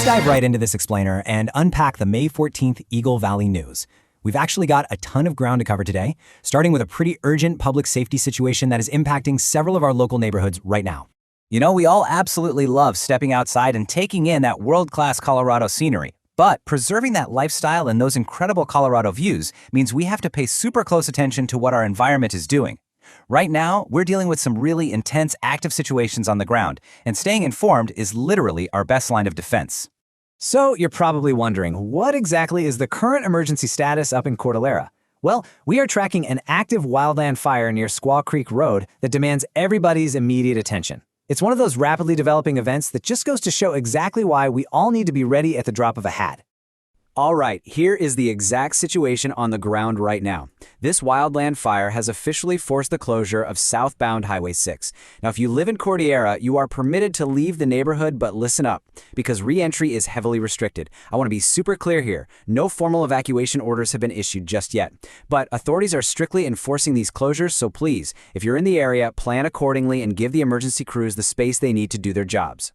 Let's dive right into this explainer and unpack the May 14th Eagle Valley news. We've actually got a ton of ground to cover today, starting with a pretty urgent public safety situation that is impacting several of our local neighborhoods right now. You know, we all absolutely love stepping outside and taking in that world-class Colorado scenery. But preserving that lifestyle and those incredible Colorado views means we have to pay super close attention to what our environment is doing. Right now, we're dealing with some really intense active situations on the ground, and staying informed is literally our best line of defense. So you're probably wondering, what exactly is the current emergency status up in Cordillera? Well, we are tracking an active wildland fire near Squaw Creek Road that demands everybody's immediate attention. It's one of those rapidly developing events that just goes to show exactly why we all need to be ready at the drop of a hat. All right, here is the exact situation on the ground right now. This wildland fire has officially forced the closure of southbound Highway 6. Now, if you live in Cordillera, you are permitted to leave the neighborhood, but listen up, because re-entry is heavily restricted. I want to be super clear here. No formal evacuation orders have been issued just yet, but authorities are strictly enforcing these closures, so please, if you're in the area, plan accordingly and give the emergency crews the space they need to do their jobs.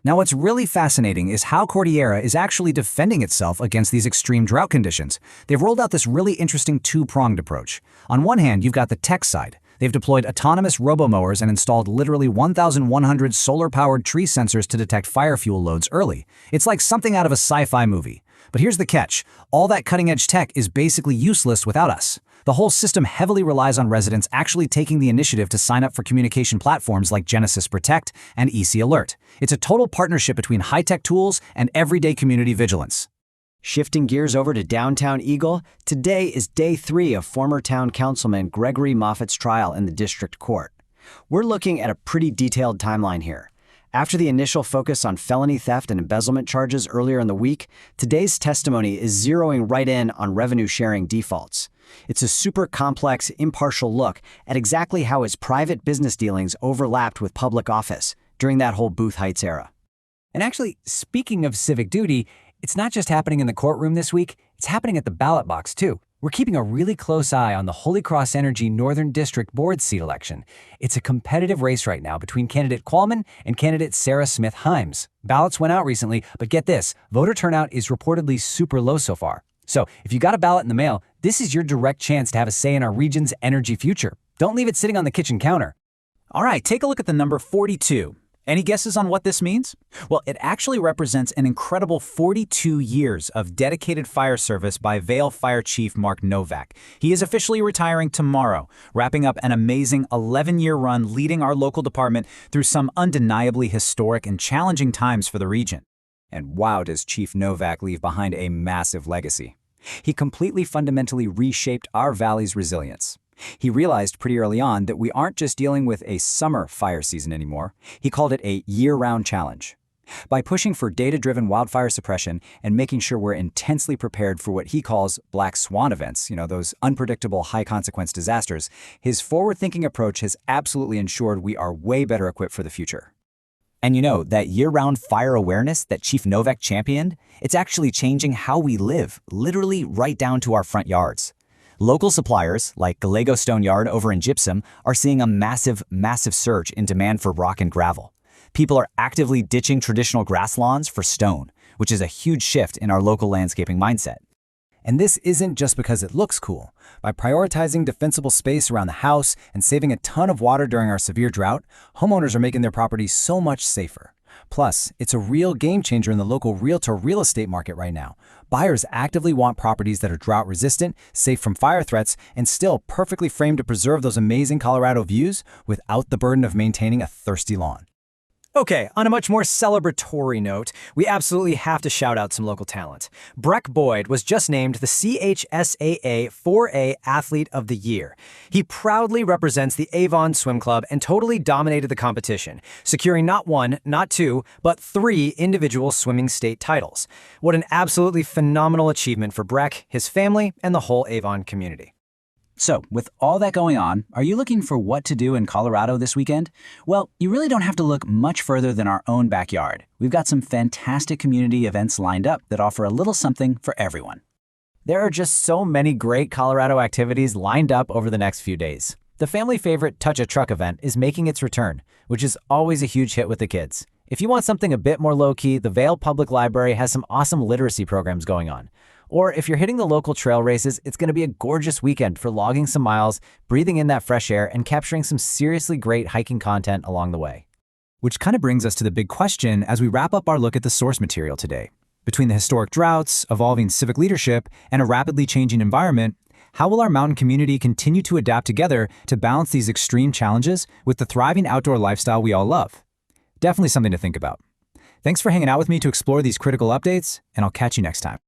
Now, what's really fascinating is how Cordillera is actually defending itself against these extreme drought conditions. They've rolled out this really interesting two-pronged approach. On one hand, you've got the tech side. They've deployed autonomous robomowers and installed literally 1,100 solar-powered tree sensors to detect fire fuel loads early. It's like something out of a sci-fi movie. But here's the catch. All that cutting-edge tech is basically useless without us. The whole system heavily relies on residents actually taking the initiative to sign up for communication platforms like Genesis Protect and EC Alert. It's a total partnership between high-tech tools and everyday community vigilance. Shifting gears over to downtown Eagle, today is day 3 of former town councilman Gregory Moffitt's trial in the district court. We're looking at a pretty detailed timeline here. After the initial focus on felony theft and embezzlement charges earlier in the week, today's testimony is zeroing right in on revenue-sharing defaults. It's a super complex, impartial look at exactly how his private business dealings overlapped with public office during that whole Booth Heights era. And actually, speaking of civic duty, it's not just happening in the courtroom this week, it's happening at the ballot box too. We're keeping a really close eye on the Holy Cross Energy Northern District Board seat election. It's a competitive race right now between candidate Qualman and candidate Sarah Smith-Himes. Ballots went out recently, but get this, voter turnout is reportedly super low so far. So if you got a ballot in the mail, this is your direct chance to have a say in our region's energy future. Don't leave it sitting on the kitchen counter. All right, take a look at the number 42. Any guesses on what this means? Well, it actually represents an incredible 42 years of dedicated fire service by Vail Fire Chief Mark Novak. He is officially retiring tomorrow, wrapping up an amazing 11-year run leading our local department through some undeniably historic and challenging times for the region. And wow, does Chief Novak leave behind a massive legacy. He completely fundamentally reshaped our valley's resilience. He realized pretty early on that we aren't just dealing with a summer fire season anymore. He called it a year-round challenge. By pushing for data-driven wildfire suppression and making sure we're intensely prepared for what he calls black swan events, those unpredictable high-consequence disasters, his forward-thinking approach has absolutely ensured we are way better equipped for the future. And that year-round fire awareness that Chief Novak championed, it's actually changing how we live, literally right down to our front yards. Local suppliers, like Gallego Stone Yard over in Gypsum, are seeing a massive surge in demand for rock and gravel. People are actively ditching traditional grass lawns for stone, which is a huge shift in our local landscaping mindset. And this isn't just because it looks cool. By prioritizing defensible space around the house and saving a ton of water during our severe drought, homeowners are making their properties so much safer. Plus, it's a real game changer in the local realtor real estate market right now. Buyers actively want properties that are drought-resistant, safe from fire threats, and still perfectly framed to preserve those amazing Colorado views without the burden of maintaining a thirsty lawn. Okay, on a much more celebratory note, we absolutely have to shout out some local talent. Breck Boyd was just named the CHSAA 4A Athlete of the Year. He proudly represents the Avon Swim Club and totally dominated the competition, securing not 1, not 2, but 3 individual swimming state titles. What an absolutely phenomenal achievement for Breck, his family, and the whole Avon community. So, with all that going on, are you looking for what to do in Colorado this weekend? Well, you really don't have to look much further than our own backyard. We've got some fantastic community events lined up that offer a little something for everyone. There are just so many great Colorado activities lined up over the next few days. The family favorite Touch a Truck event is making its return, which is always a huge hit with the kids. If you want something a bit more low-key, the Vail Public Library has some awesome literacy programs going on. Or if you're hitting the local trail races, it's going to be a gorgeous weekend for logging some miles, breathing in that fresh air, and capturing some seriously great hiking content along the way. Which kind of brings us to the big question as we wrap up our look at the source material today. Between the historic droughts, evolving civic leadership, and a rapidly changing environment, how will our mountain community continue to adapt together to balance these extreme challenges with the thriving outdoor lifestyle we all love? Definitely something to think about. Thanks for hanging out with me to explore these critical updates, and I'll catch you next time.